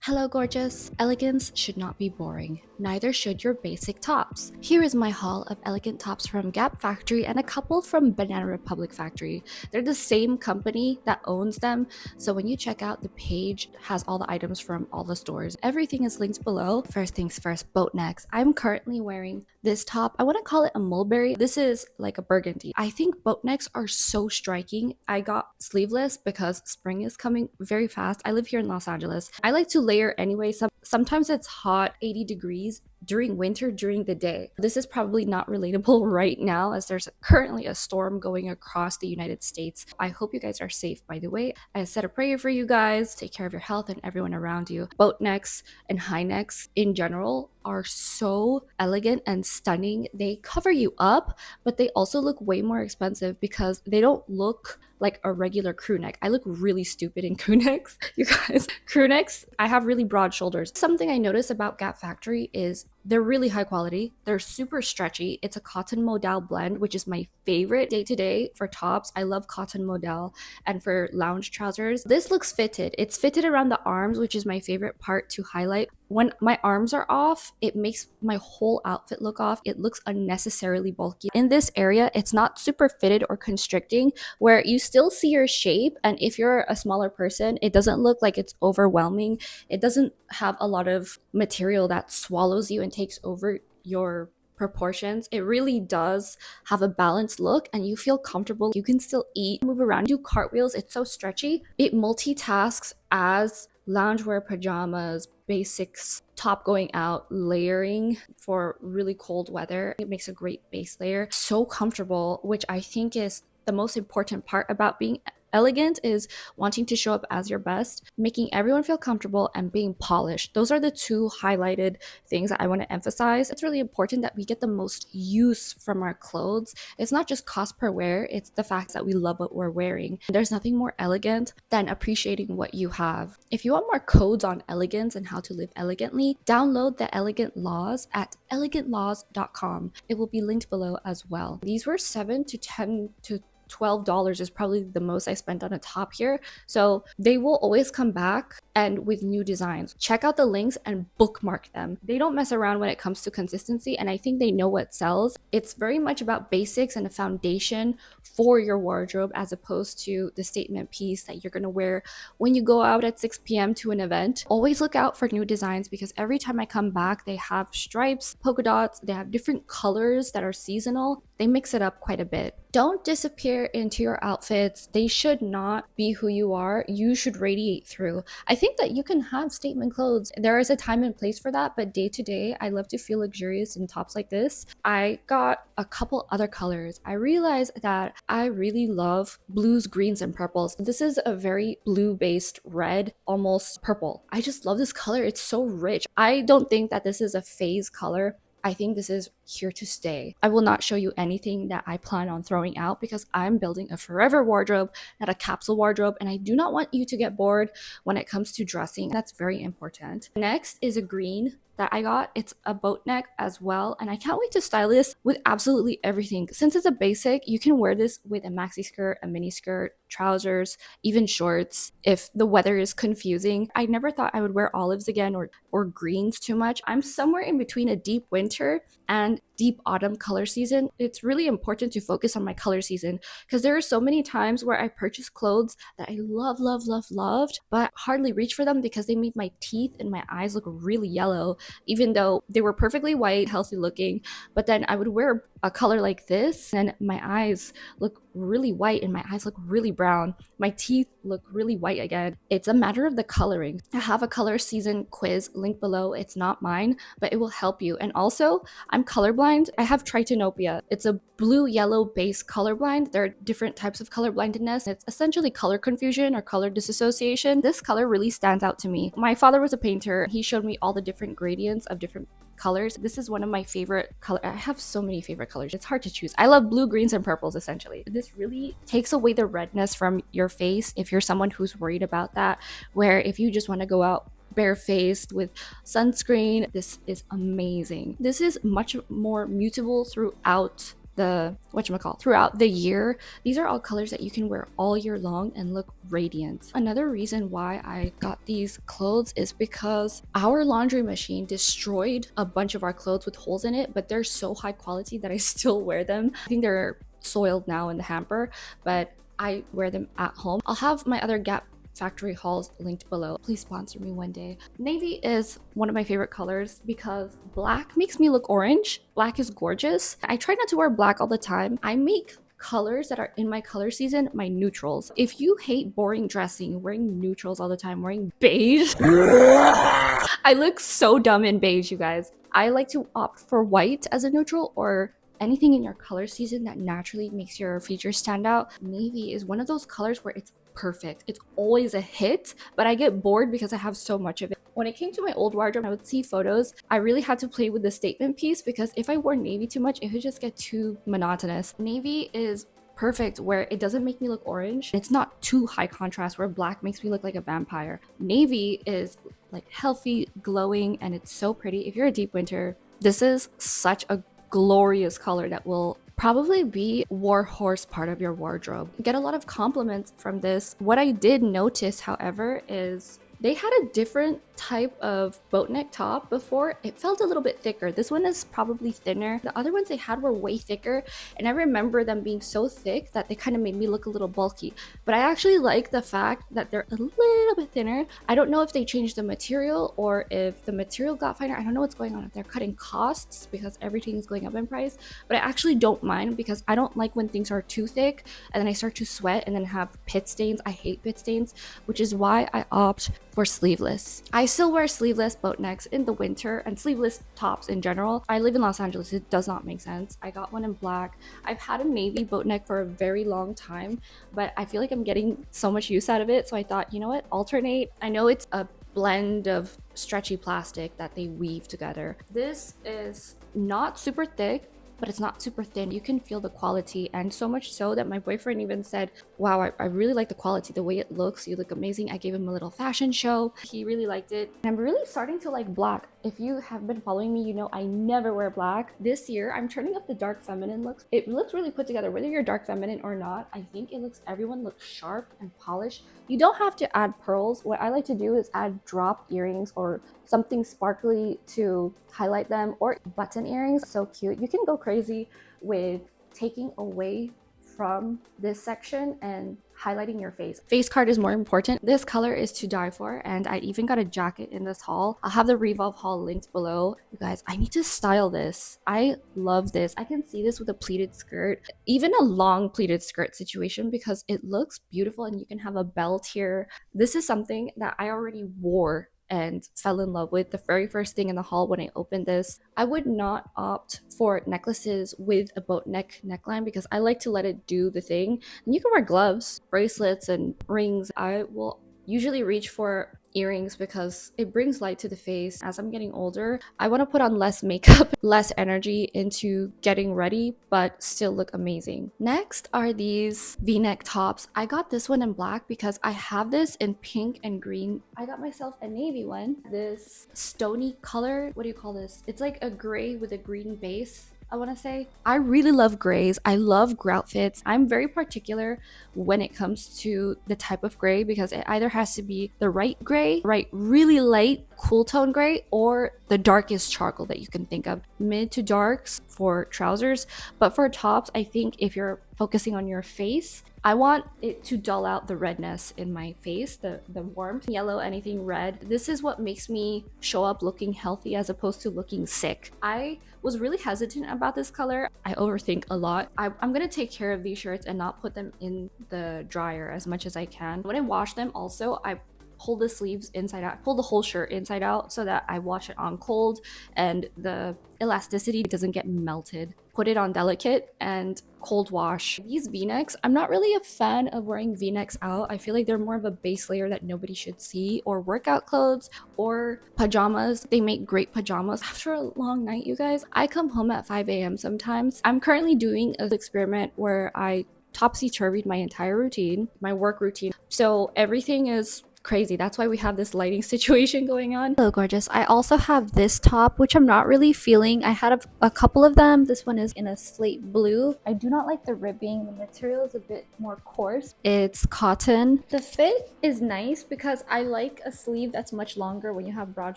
Hello gorgeous! Elegance should not be boring, neither should your basic tops. Here is my haul of elegant tops from Gap Factory and a couple from Banana Republic Factory. They're the same company that owns them, so when you check out, the page has all the items from all the stores. Everything is linked below. First things first, boat necks. I'm currently wearing this top. I want to call it a mulberry. This is like a burgundy. I think boat necks are so striking. I got sleeveless because spring is coming very fast. I live here in Los Angeles. I like to layer anyway. Sometimes it's hot, 80 degrees during winter during the day. This is probably not relatable right now as there's currently a storm going across the United States. I hope you guys are safe, by the way. I said a prayer for you guys. Take care of your health and everyone around you. Boat necks and high necks in general are so elegant and stunning. They cover you up, but they also look way more expensive because they don't look like a regular crew neck. I look really stupid in crew necks, you guys. Crew necks, I have really broad shoulders. Something I noticed about Gap Factory is they're really high quality. They're super stretchy. It's a cotton modal blend, which is my favorite day to day for tops. I love cotton modal. And for lounge trousers, this looks fitted. It's fitted around the arms, which is my favorite part to highlight. When my arms are off, it makes my whole outfit look off. It looks unnecessarily bulky. In this area, it's not super fitted or constricting, where you still see your shape. And if you're a smaller person, it doesn't look like it's overwhelming. It doesn't have a lot of material that swallows you and takes over your proportions. It really does have a balanced look and you feel comfortable. You can still eat, move around, do cartwheels. It's so stretchy. It multitasks as loungewear, pajamas, basics, top going out, layering for really cold weather. It makes a great base layer. So comfortable, which I think is the most important part about being elegant, is wanting to show up as your best, making everyone feel comfortable, and being polished. Those are the two highlighted things that I want to emphasize. It's really important that we get the most use from our clothes. It's not just cost per wear, it's the fact that we love what we're wearing. There's nothing more elegant than appreciating what you have. If you want more codes on elegance and how to live elegantly, download the Elegant Laws at elegantlaws.com. It will be linked below as well. These were $7 to $10 to $12 is probably the most I spent on a top here. So they will always come back and with new designs. Check out the links and bookmark them. They don't mess around when it comes to consistency, and I think they know what sells. It's very much about basics and a foundation for your wardrobe as opposed to the statement piece that you're gonna wear when you go out at 6 p.m. to an event. Always look out for new designs because every time I come back, they have stripes, polka dots, they have different colors that are seasonal. They mix it up quite a bit. Don't disappear into your outfits. They should not be who you are. You should radiate through. I think that you can have statement clothes. There is a time and place for that, but day to day, I love to feel luxurious in tops like this. I got a couple other colors. I realized that I really love blues, greens, and purples. This is a very blue-based red, almost purple. I just love this color. It's so rich. I don't think that this is a phase color. I think this is here to stay. I will not show you anything that I plan on throwing out because I'm building a forever wardrobe, not a capsule wardrobe, and I do not want you to get bored when it comes to dressing. That's very important. Next is a green that I got. It's a boat neck as well, and I can't wait to style this with absolutely everything. Since it's a basic, you can wear this with a maxi skirt, a mini skirt, trousers, even shorts if the weather is confusing. I never thought I would wear olives again or greens too much. I'm somewhere in between a deep winter and deep autumn color season. It's really important to focus on my color season because there are so many times where I purchase clothes that I loved, but hardly reach for them because they made my teeth and my eyes look really yellow, even though they were perfectly white, healthy looking. But then I would wear a color like this and my eyes look really white and my eyes look really brown. My teeth look really white again. It's a matter of the coloring. I have a color season quiz linked below. It's not mine, but it will help you. And also, I'm colorblind. I have tritanopia. It's a blue-yellow base colorblind. There are different types of colorblindness. It's essentially color confusion or color disassociation. This color really stands out to me. My father was a painter. He showed me all the different gradients of different colors. This is one of my favorite colors. I have so many favorite colors. It's hard to choose. I love blue, greens, and purples essentially. This really takes away the redness from your face if you're someone who's worried about that, where if you just want to go out barefaced with sunscreen, this is amazing. This is much more mutable throughout the whatchamacallit, throughout the year. These are all colors that you can wear all year long and look radiant. Another reason why I got these clothes is because our laundry machine destroyed a bunch of our clothes with holes in it, but they're so high quality that I still wear them. I think they're soiled now in the hamper, but I wear them at home. I'll have my other Gap factory hauls linked below. Please sponsor me one day. Navy is one of my favorite colors because black makes me look orange. Black is gorgeous. I try not to wear black all the time. I make colors that are in my color season my neutrals. If you hate boring dressing, wearing neutrals all the time, wearing beige, I look so dumb in beige, you guys. I like to opt for white as a neutral or anything in your color season that naturally makes your features stand out. Navy is one of those colors where it's perfect. It's always a hit, but I get bored because I have so much of it. When it came to my old wardrobe, I would see photos. I really had to play with the statement piece because if I wore navy too much, it would just get too monotonous. Navy is perfect where it doesn't make me look orange. It's not too high contrast where black makes me look like a vampire. Navy is like healthy, glowing, and it's so pretty. If you're a deep winter, this is such a glorious color that will probably be warhorse part of your wardrobe. Get a lot of compliments from this. What I did notice, however, is they had a different type of boat neck top before. It felt a little bit thicker. This one is probably thinner. The other ones they had were way thicker, and I remember them being so thick that they kind of made me look a little bulky. But I actually like the fact that they're a little bit thinner. I don't know if they changed the material or if the material got finer. I don't know what's going on, if they're cutting costs because everything is going up in price. But I actually don't mind because I don't like when things are too thick and then I start to sweat and then have pit stains. I hate pit stains, which is why I opt for sleeveless. I still wear sleeveless boat necks in the winter and sleeveless tops in general. I live in Los Angeles. It does not make sense. I got one in black. I've had a navy boat neck for a very long time, but I feel like I'm getting so much use out of it. So I thought, you know what, alternate. I know it's a blend of stretchy plastic that they weave together. This is not super thick, but it's not super thin. You can feel the quality, and so much so that my boyfriend even said, wow, I really like the quality, the way it looks. You look amazing. I gave him a little fashion show. He really liked it. And I'm really starting to like black. If you have been following me, you know I never wear black. This year, I'm turning up the dark feminine looks. It looks really put together, whether you're dark feminine or not. I think everyone looks sharp and polished. You don't have to add pearls. What I like to do is add drop earrings or something sparkly to highlight them, or button earrings. So cute. You can go crazy with taking away from this section and highlighting your face. Face card is more important. This color is to die for, and I even got a jacket in this haul. I'll have the Revolve haul linked below. You guys, I need to style this. I love this. I can see this with a pleated skirt, even a long pleated skirt situation, because it looks beautiful and you can have a belt here. This is something that I already wore and fell in love with the very first thing in the haul when I opened this. I would not opt for necklaces with a boat neck neckline because I like to let it do the thing. And you can wear gloves, bracelets, and rings. I will usually reach for earrings because it brings light to the face. As I'm getting older, I want to put on less makeup, less energy into getting ready, but still look amazing. Next are these v-neck tops. I got this one in black because I have this in pink and green. I got myself a navy one, this stony color. What do you call this? It's like a gray with a green base, I want to say. I really love grays. I love grout fits. I'm very particular when it comes to the type of gray because it either has to be the right gray, right, really light, cool tone gray, or the darkest charcoal that you can think of. Mid to darks for trousers, but for tops, I think if you're focusing on your face, I want it to dull out the redness in my face, the warmth. Yellow, anything red. This is what makes me show up looking healthy as opposed to looking sick. I was really hesitant about this color. I overthink a lot. I'm gonna take care of these shirts and not put them in the dryer as much as I can. When I wash them also, I pull the sleeves inside out, pull the whole shirt inside out so that I wash it on cold and the elasticity doesn't get melted. Put it on delicate and cold wash. These v-necks, I'm not really a fan of wearing v-necks out. I feel like they're more of a base layer that nobody should see, or workout clothes or pajamas. They make great pajamas after a long night, you guys. I come home at 5 a.m. sometimes. I'm currently doing an experiment where I topsy-turvied my entire routine, my work routine. So everything is crazy. That's why we have this lighting situation going on. Hello, gorgeous. I also have this top, which I'm not really feeling. I had a couple of them. This one is in a slate blue. I do not like the ribbing. The material is a bit more coarse. It's cotton. The fit is nice because I like a sleeve that's much longer. When you have broad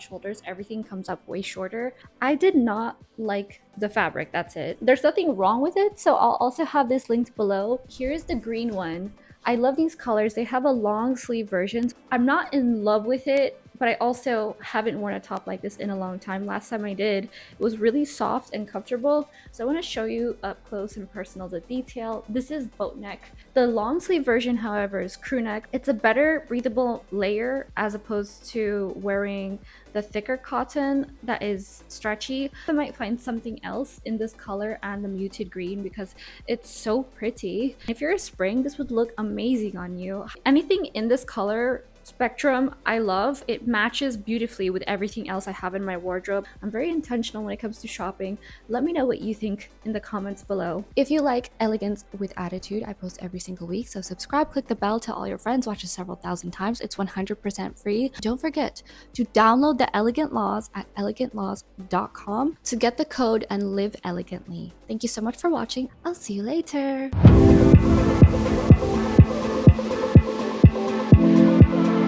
shoulders, everything comes up way shorter. I did not like the fabric. That's it. There's nothing wrong with it, so I'll also have this linked below. Here's the green one. I love these colors. They have a long sleeve version. I'm not in love with it, but I also haven't worn a top like this in a long time. Last time I did, it was really soft and comfortable. So I want to show you up close and personal the detail. This is boat neck. The long sleeve version, however, is crew neck. It's a better breathable layer as opposed to wearing the thicker cotton that is stretchy. I might find something else in this color and the muted green because it's so pretty. If you're a spring, this would look amazing on you. Anything in this color spectrum I love. It matches beautifully with everything else I have in my wardrobe. I'm very intentional when it comes to shopping. Let me know what you think in the comments below. If you like elegance with attitude, I post every single week, so subscribe, click the bell, tell all your friends, watch it several thousand times. It's 100% free. Don't forget to download the Elegant Laws at elegantlaws.com to get the code and live elegantly. Thank you so much for watching. I'll see you later.